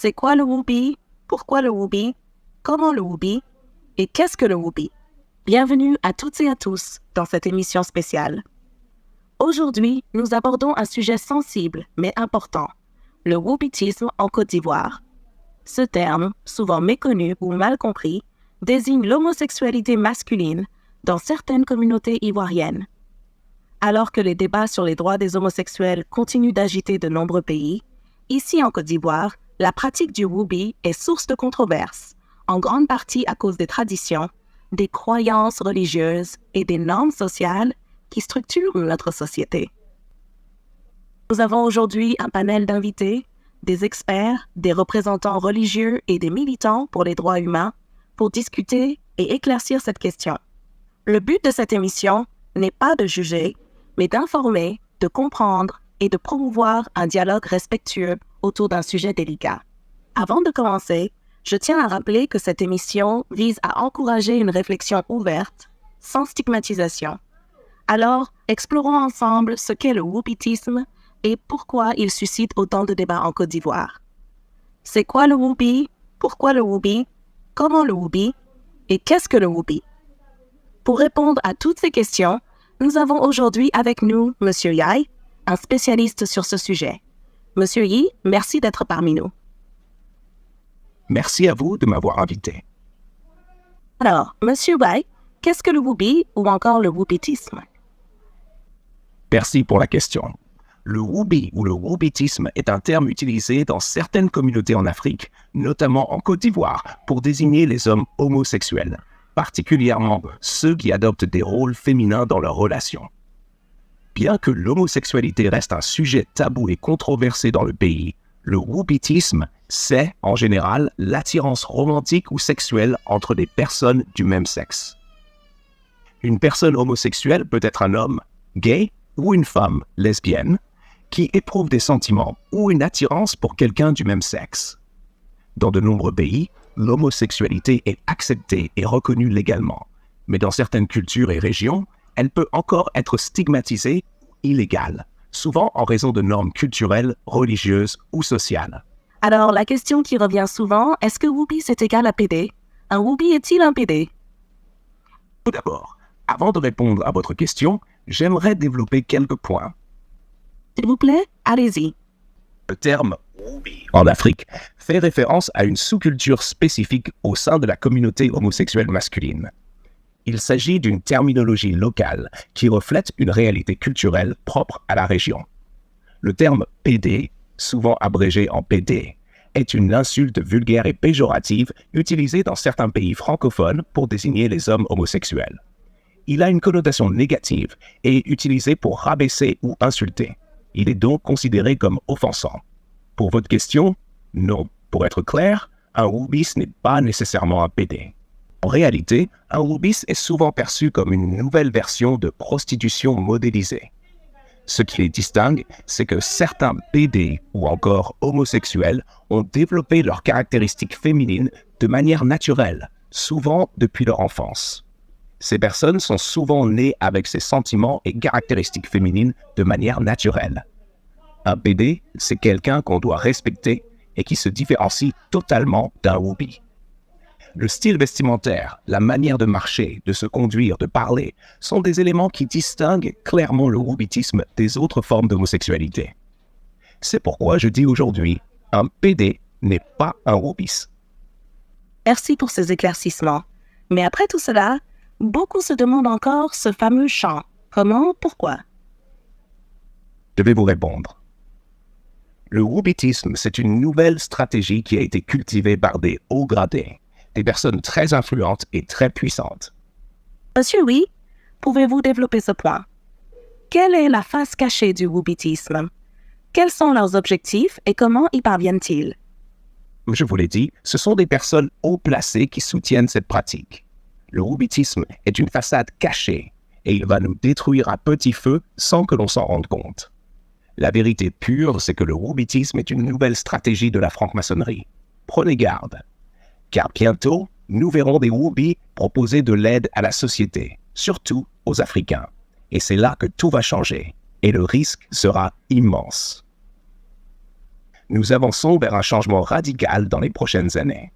C'est quoi le Whoopi? Pourquoi le Whoopi? Comment le Whoopi? Et qu'est-ce que le Whoopi? Bienvenue à toutes et à tous dans cette émission spéciale. Aujourd'hui, nous abordons un sujet sensible mais important, le whoopitisme en Côte d'Ivoire. Ce terme, souvent méconnu ou mal compris, désigne l'homosexualité masculine dans certaines communautés ivoiriennes. Alors que les débats sur les droits des homosexuels continuent d'agiter de nombreux pays, ici en Côte d'Ivoire, la pratique du whoopi est source de controverses, en grande partie à cause des traditions, des croyances religieuses et des normes sociales qui structurent notre société. Nous avons aujourd'hui un panel d'invités, des experts, des représentants religieux et des militants pour les droits humains pour discuter et éclaircir cette question. Le but de cette émission n'est pas de juger, mais d'informer, de comprendre et de promouvoir un dialogue respectueux autour d'un sujet délicat. Avant de commencer, je tiens à rappeler que cette émission vise à encourager une réflexion ouverte, sans stigmatisation. Alors, explorons ensemble ce qu'est le whoopitisme et pourquoi il suscite autant de débats en Côte d'Ivoire. C'est quoi le whoopi? Pourquoi le whoopi? Comment le whoopi? Et qu'est-ce que le whoopi? Pour répondre à toutes ces questions, nous avons aujourd'hui avec nous M. Yai, un spécialiste sur ce sujet. M. Yi, merci d'être parmi nous. Merci à vous de m'avoir invité. Alors, M. Yai, qu'est-ce que le whoopi ou encore le whoopitisme? Merci pour la question. Le whoopi ou le whoopitisme est un terme utilisé dans certaines communautés en Afrique, notamment en Côte d'Ivoire, pour désigner les hommes homosexuels, particulièrement ceux qui adoptent des rôles féminins dans leurs relations. Bien que l'homosexualité reste un sujet tabou et controversé dans le pays, le whoopitisme, c'est, en général, l'attirance romantique ou sexuelle entre des personnes du même sexe. Une personne homosexuelle peut être un homme gay ou une femme lesbienne qui éprouve des sentiments ou une attirance pour quelqu'un du même sexe. Dans de nombreux pays, l'homosexualité est acceptée et reconnue légalement, mais dans certaines cultures et régions, elle peut encore être stigmatisée ou illégale, souvent en raison de normes culturelles, religieuses ou sociales. Alors, la question qui revient souvent, est-ce que whoopi c'est égal à PD? Un whoopi est-il un PD? Tout d'abord, avant de répondre à votre question, j'aimerais développer quelques points. S'il vous plaît, allez-y. Le terme whoopi en Afrique fait référence à une sous-culture spécifique au sein de la communauté homosexuelle masculine. Il s'agit d'une terminologie locale qui reflète une réalité culturelle propre à la région. Le terme PD, souvent abrégé en PD, est une insulte vulgaire et péjorative utilisée dans certains pays francophones pour désigner les hommes homosexuels. Il a une connotation négative et utilisé pour rabaisser ou insulter. Il est donc considéré comme offensant. Pour votre question, non. Pour être clair, un whoobis n'est pas nécessairement un PD. En réalité, un whoobis est souvent perçu comme une nouvelle version de prostitution modélisée. Ce qui les distingue, c'est que certains PD ou encore homosexuels ont développé leurs caractéristiques féminines de manière naturelle, souvent depuis leur enfance. Ces personnes sont souvent nées avec ces sentiments et caractéristiques féminines de manière naturelle. Un PD, c'est quelqu'un qu'on doit respecter et qui se différencie totalement d'un whoopi. Le style vestimentaire, la manière de marcher, de se conduire, de parler, sont des éléments qui distinguent clairement le whoopitisme des autres formes d'homosexualité. C'est pourquoi je dis aujourd'hui, un PD n'est pas un whoopis. Merci pour ces éclaircissements. Mais après tout cela, beaucoup se demandent encore ce fameux chant. Comment? Pourquoi? Je vais vous répondre. Le whoopitisme, c'est une nouvelle stratégie qui a été cultivée par des hauts gradés, des personnes très influentes et très puissantes. Monsieur Yi, pouvez-vous développer ce point? Quelle est la face cachée du whoopitisme? Quels sont leurs objectifs et comment y parviennent-ils? Je vous l'ai dit, ce sont des personnes haut placées qui soutiennent cette pratique. Le whoopitisme est une façade cachée et il va nous détruire à petit feu sans que l'on s'en rende compte. La vérité pure, c'est que le whoopitisme est une nouvelle stratégie de la franc-maçonnerie. Prenez garde, car bientôt, nous verrons des whoopis proposer de l'aide à la société, surtout aux Africains. Et c'est là que tout va changer, et le risque sera immense. Nous avançons vers un changement radical dans les prochaines années.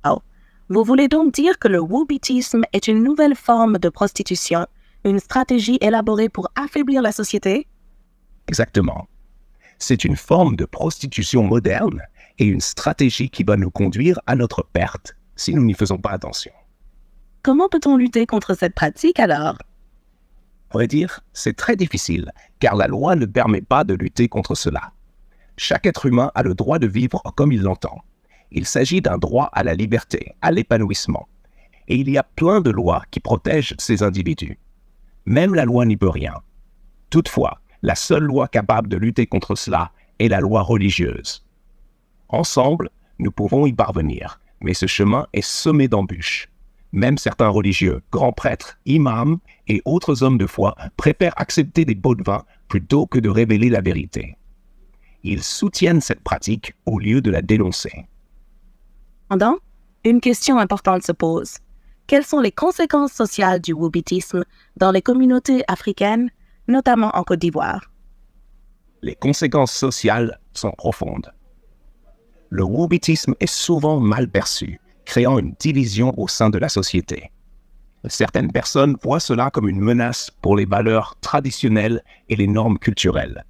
Oh, vous voulez donc dire que le woobitisme est une nouvelle forme de prostitution, une stratégie élaborée pour affaiblir la société? Exactement. C'est une forme de prostitution moderne et une stratégie qui va nous conduire à notre perte si nous n'y faisons pas attention. Comment peut-on lutter contre cette pratique alors? À vrai dire, c'est très difficile, car la loi ne permet pas de lutter contre cela. Chaque être humain a le droit de vivre comme il l'entend. Il s'agit d'un droit à la liberté, à l'épanouissement. Et il y a plein de lois qui protègent ces individus. Même la loi n'y peut rien. Toutefois, la seule loi capable de lutter contre cela est la loi religieuse. Ensemble, nous pouvons y parvenir, mais ce chemin est semé d'embûches. Même certains religieux, grands prêtres, imams et autres hommes de foi préfèrent accepter des pots de vin plutôt que de révéler la vérité. Ils soutiennent cette pratique au lieu de la dénoncer. Cependant, une question importante se pose. Quelles sont les conséquences sociales du woobitisme dans les communautés africaines, notamment en Côte d'Ivoire? Les conséquences sociales sont profondes. Le woobitisme est souvent mal perçu, créant une division au sein de la société. Certaines personnes voient cela comme une menace pour les valeurs traditionnelles et les normes culturelles,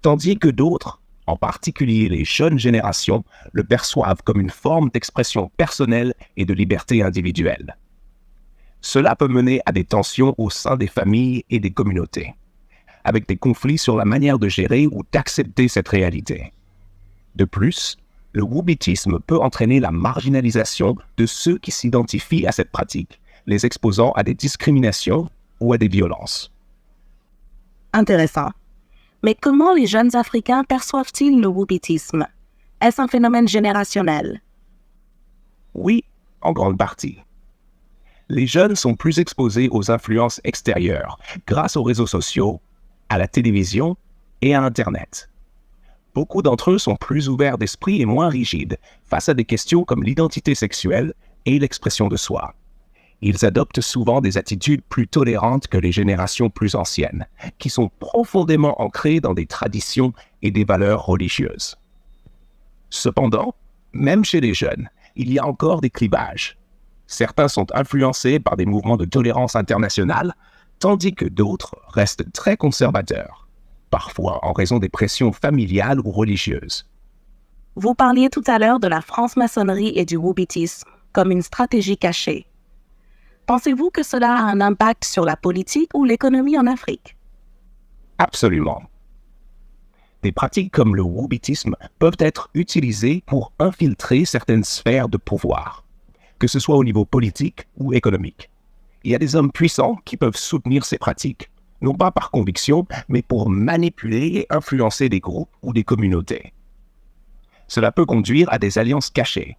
tandis que d'autres, en particulier les jeunes générations, le perçoivent comme une forme d'expression personnelle et de liberté individuelle. Cela peut mener à des tensions au sein des familles et des communautés, avec des conflits sur la manière de gérer ou d'accepter cette réalité. De plus, le woobitisme peut entraîner la marginalisation de ceux qui s'identifient à cette pratique, les exposant à des discriminations ou à des violences. Intéressant. Mais comment les jeunes Africains perçoivent-ils le woobitisme? Est-ce un phénomène générationnel? Oui, en grande partie. Les jeunes sont plus exposés aux influences extérieures grâce aux réseaux sociaux, à la télévision et à Internet. Beaucoup d'entre eux sont plus ouverts d'esprit et moins rigides face à des questions comme l'identité sexuelle et l'expression de soi. Ils adoptent souvent des attitudes plus tolérantes que les générations plus anciennes, qui sont profondément ancrées dans des traditions et des valeurs religieuses. Cependant, même chez les jeunes, il y a encore des clivages. Certains sont influencés par des mouvements de tolérance internationale, tandis que d'autres restent très conservateurs, parfois en raison des pressions familiales ou religieuses. Vous parliez tout à l'heure de la franc-maçonnerie et du woobitisme comme une stratégie cachée. Pensez-vous que cela a un impact sur la politique ou l'économie en Afrique? Absolument. Des pratiques comme le woobitisme peuvent être utilisées pour infiltrer certaines sphères de pouvoir, que ce soit au niveau politique ou économique. Il y a des hommes puissants qui peuvent soutenir ces pratiques, non pas par conviction, mais pour manipuler et influencer des groupes ou des communautés. Cela peut conduire à des alliances cachées,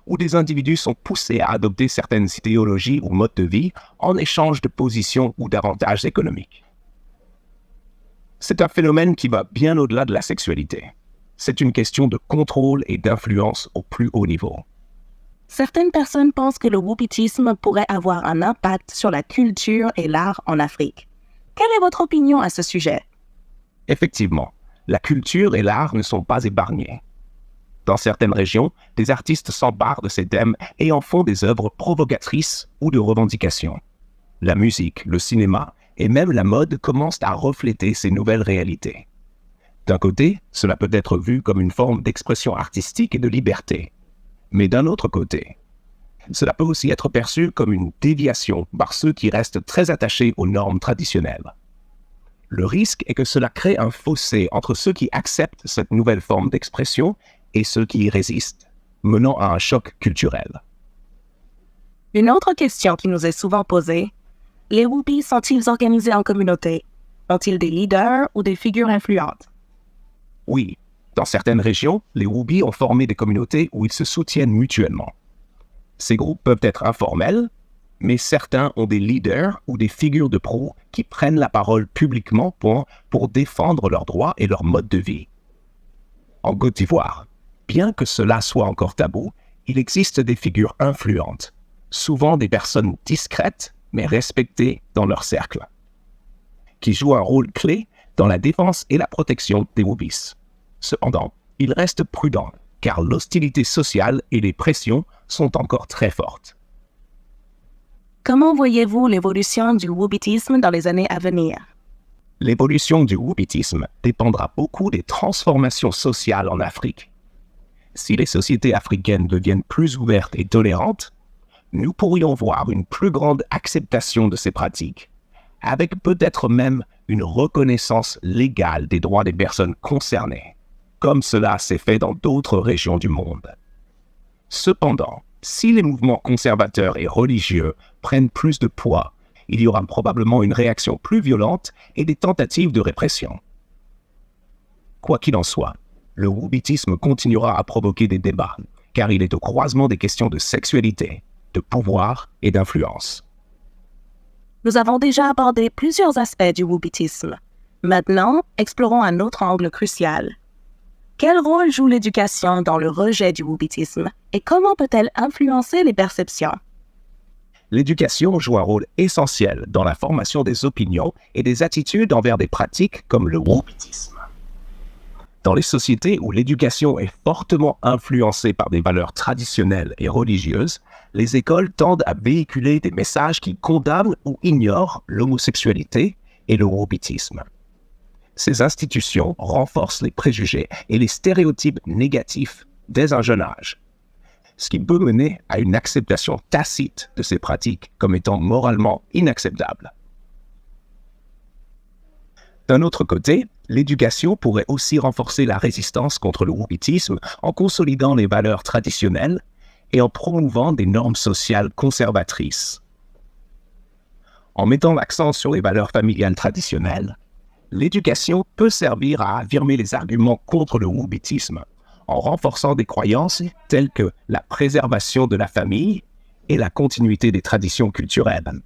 où des individus sont poussés à adopter certaines idéologies ou modes de vie en échange de positions ou d'avantages économiques. C'est un phénomène qui va bien au-delà de la sexualité. C'est une question de contrôle et d'influence au plus haut niveau. Certaines personnes pensent que le woobitisme pourrait avoir un impact sur la culture et l'art en Afrique. Quelle est votre opinion à ce sujet? Effectivement, la culture et l'art ne sont pas épargnés. Dans certaines régions, des artistes s'emparent de ces thèmes et en font des œuvres provocatrices ou de revendication. La musique, le cinéma et même la mode commencent à refléter ces nouvelles réalités. D'un côté, cela peut être vu comme une forme d'expression artistique et de liberté. Mais d'un autre côté, cela peut aussi être perçu comme une déviation par ceux qui restent très attachés aux normes traditionnelles. Le risque est que cela crée un fossé entre ceux qui acceptent cette nouvelle forme d'expression et ceux qui y résistent, menant à un choc culturel. Une autre question qui nous est souvent posée, les woobies sont-ils organisés en communauté? Ont-ils des leaders ou des figures influentes? Oui, dans certaines régions, les woobies ont formé des communautés où ils se soutiennent mutuellement. Ces groupes peuvent être informels, mais certains ont des leaders ou des figures de proue qui prennent la parole publiquement pour défendre leurs droits et leur mode de vie. En Côte d'Ivoire, bien que cela soit encore tabou, il existe des figures influentes, souvent des personnes discrètes mais respectées dans leur cercle, qui jouent un rôle clé dans la défense et la protection des woobies. Cependant, il reste prudent, car l'hostilité sociale et les pressions sont encore très fortes. Comment voyez-vous l'évolution du wokisme dans les années à venir? L'évolution du wokisme dépendra beaucoup des transformations sociales en Afrique. Si les sociétés africaines deviennent plus ouvertes et tolérantes, nous pourrions voir une plus grande acceptation de ces pratiques, avec peut-être même une reconnaissance légale des droits des personnes concernées, comme cela s'est fait dans d'autres régions du monde. Cependant, si les mouvements conservateurs et religieux prennent plus de poids, il y aura probablement une réaction plus violente et des tentatives de répression. Quoi qu'il en soit, le wokisme continuera à provoquer des débats, car il est au croisement des questions de sexualité, de pouvoir et d'influence. Nous avons déjà abordé plusieurs aspects du wokisme. Maintenant, explorons un autre angle crucial. Quel rôle joue l'éducation dans le rejet du wokisme et comment peut-elle influencer les perceptions? L'éducation joue un rôle essentiel dans la formation des opinions et des attitudes envers des pratiques comme le wokisme. Dans les sociétés où l'éducation est fortement influencée par des valeurs traditionnelles et religieuses, les écoles tendent à véhiculer des messages qui condamnent ou ignorent l'homosexualité et le wokisme. Ces institutions renforcent les préjugés et les stéréotypes négatifs dès un jeune âge, ce qui peut mener à une acceptation tacite de ces pratiques comme étant moralement inacceptables. D'un autre côté, l'éducation pourrait aussi renforcer la résistance contre le wokisme en consolidant les valeurs traditionnelles et en promouvant des normes sociales conservatrices. En mettant l'accent sur les valeurs familiales traditionnelles, l'éducation peut servir à affirmer les arguments contre le wokisme en renforçant des croyances telles que la préservation de la famille et la continuité des traditions culturelles.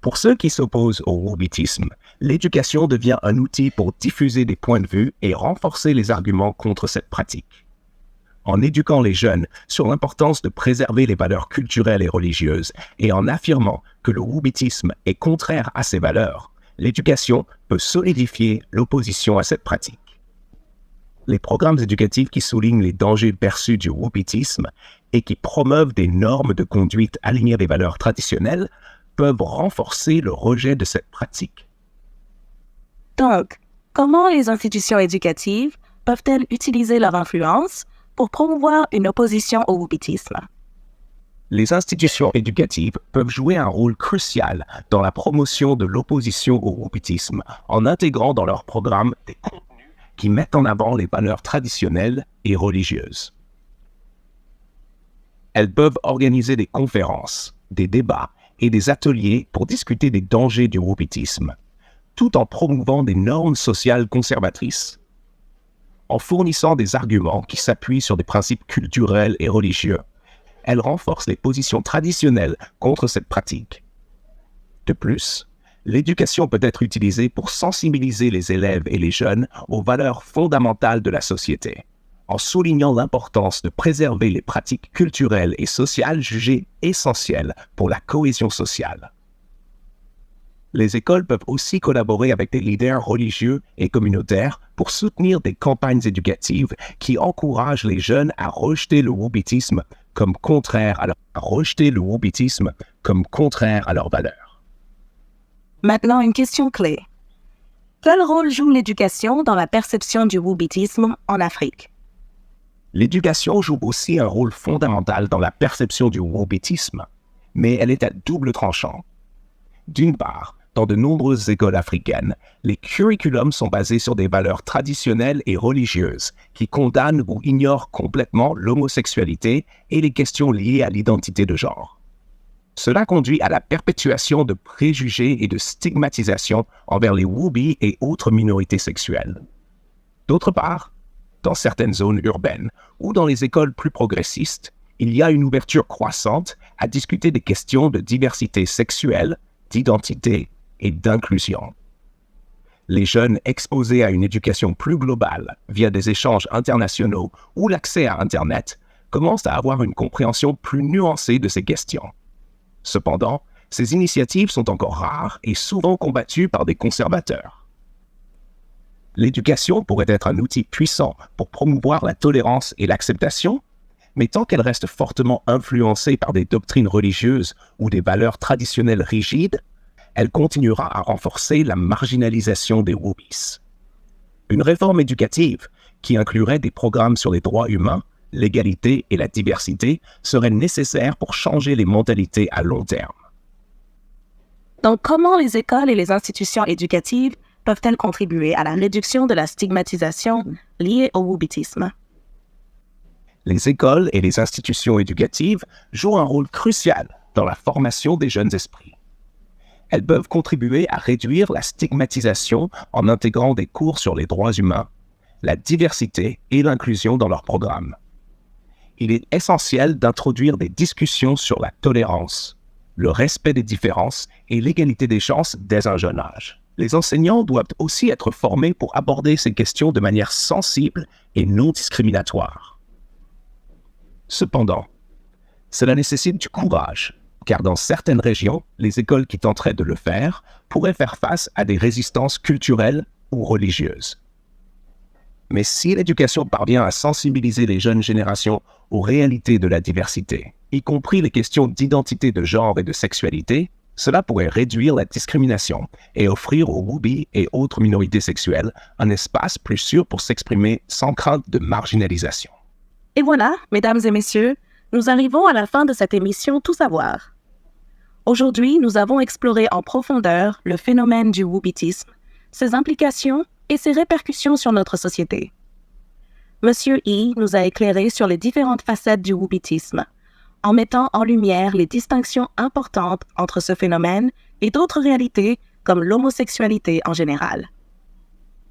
Pour ceux qui s'opposent au wokisme, l'éducation devient un outil pour diffuser des points de vue et renforcer les arguments contre cette pratique. En éduquant les jeunes sur l'importance de préserver les valeurs culturelles et religieuses et en affirmant que le wokisme est contraire à ces valeurs, l'éducation peut solidifier l'opposition à cette pratique. Les programmes éducatifs qui soulignent les dangers perçus du wokisme et qui promeuvent des normes de conduite alignées à des valeurs traditionnelles peuvent renforcer le rejet de cette pratique. Donc, comment les institutions éducatives peuvent-elles utiliser leur influence pour promouvoir une opposition au wokisme? Les institutions éducatives peuvent jouer un rôle crucial dans la promotion de l'opposition au wokisme en intégrant dans leurs programmes des contenus qui mettent en avant les valeurs traditionnelles et religieuses. Elles peuvent organiser des conférences, des débats et des ateliers pour discuter des dangers du wokisme, tout en promouvant des normes sociales conservatrices. En fournissant des arguments qui s'appuient sur des principes culturels et religieux, elles renforcent les positions traditionnelles contre cette pratique. De plus, l'éducation peut être utilisée pour sensibiliser les élèves et les jeunes aux valeurs fondamentales de la société, en soulignant l'importance de préserver les pratiques culturelles et sociales jugées essentielles pour la cohésion sociale. Les écoles peuvent aussi collaborer avec des leaders religieux et communautaires pour soutenir des campagnes éducatives qui encouragent les jeunes à rejeter le wokisme comme contraire à leurs valeurs. Maintenant, une question clé. Quel rôle joue l'éducation dans la perception du wokisme en Afrique? L'éducation joue aussi un rôle fondamental dans la perception du wokisme, mais elle est à double tranchant. D'une part, dans de nombreuses écoles africaines, les curriculums sont basés sur des valeurs traditionnelles et religieuses qui condamnent ou ignorent complètement l'homosexualité et les questions liées à l'identité de genre. Cela conduit à la perpétuation de préjugés et de stigmatisation envers les Wobis et autres minorités sexuelles. D'autre part, dans certaines zones urbaines ou dans les écoles plus progressistes, il y a une ouverture croissante à discuter des questions de diversité sexuelle, d'identité et d'inclusion. Les jeunes exposés à une éducation plus globale via des échanges internationaux ou l'accès à Internet commencent à avoir une compréhension plus nuancée de ces questions. Cependant, ces initiatives sont encore rares et souvent combattues par des conservateurs. L'éducation pourrait être un outil puissant pour promouvoir la tolérance et l'acceptation, mais tant qu'elle reste fortement influencée par des doctrines religieuses ou des valeurs traditionnelles rigides, elle continuera à renforcer la marginalisation des woobies. Une réforme éducative qui inclurait des programmes sur les droits humains, l'égalité et la diversité serait nécessaire pour changer les mentalités à long terme. Donc, comment les écoles et les institutions éducatives peuvent-elles contribuer à la réduction de la stigmatisation liée au woobitisme? Les écoles et les institutions éducatives jouent un rôle crucial dans la formation des jeunes esprits. Elles peuvent contribuer à réduire la stigmatisation en intégrant des cours sur les droits humains, la diversité et l'inclusion dans leurs programmes. Il est essentiel d'introduire des discussions sur la tolérance, le respect des différences et l'égalité des chances dès un jeune âge. Les enseignants doivent aussi être formés pour aborder ces questions de manière sensible et non discriminatoire. Cependant, cela nécessite du courage, car dans certaines régions, les écoles qui tenteraient de le faire pourraient faire face à des résistances culturelles ou religieuses. Mais si l'éducation parvient à sensibiliser les jeunes générations aux réalités de la diversité, y compris les questions d'identité de genre et de sexualité, cela pourrait réduire la discrimination et offrir aux woobies et autres minorités sexuelles un espace plus sûr pour s'exprimer sans crainte de marginalisation. Et voilà, mesdames et messieurs, nous arrivons à la fin de cette émission Tout savoir. Aujourd'hui, nous avons exploré en profondeur le phénomène du woobitisme, ses implications et ses répercussions sur notre société. Monsieur E nous a éclairé sur les différentes facettes du woobitisme, en mettant en lumière les distinctions importantes entre ce phénomène et d'autres réalités comme l'homosexualité en général.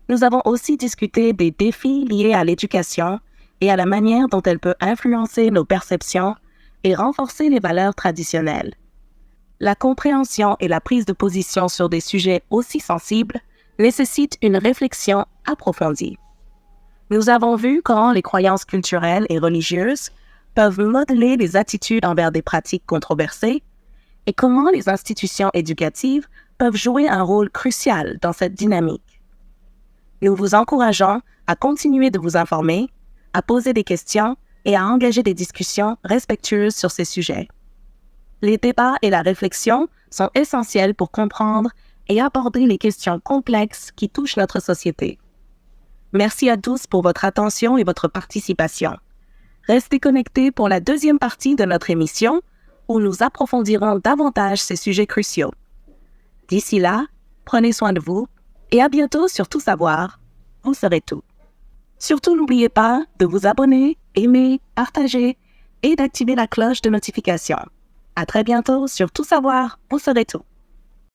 Nous avons aussi discuté des défis liés à l'éducation et à la manière dont elle peut influencer nos perceptions et renforcer les valeurs traditionnelles. La compréhension et la prise de position sur des sujets aussi sensibles nécessitent une réflexion approfondie. Nous avons vu comment les croyances culturelles et religieuses peuvent modeler les attitudes envers des pratiques controversées et comment les institutions éducatives peuvent jouer un rôle crucial dans cette dynamique. Nous vous encourageons à continuer de vous informer, à poser des questions et à engager des discussions respectueuses sur ces sujets. Les débats et la réflexion sont essentiels pour comprendre et aborder les questions complexes qui touchent notre société. Merci à tous pour votre attention et votre participation. Restez connectés pour la deuxième partie de notre émission où nous approfondirons davantage ces sujets cruciaux. D'ici là, prenez soin de vous et à bientôt sur Tout savoir, vous saurez tout. Surtout n'oubliez pas de vous abonner, aimer, partager et d'activer la cloche de notification. À très bientôt sur Tout savoir, vous saurez tout.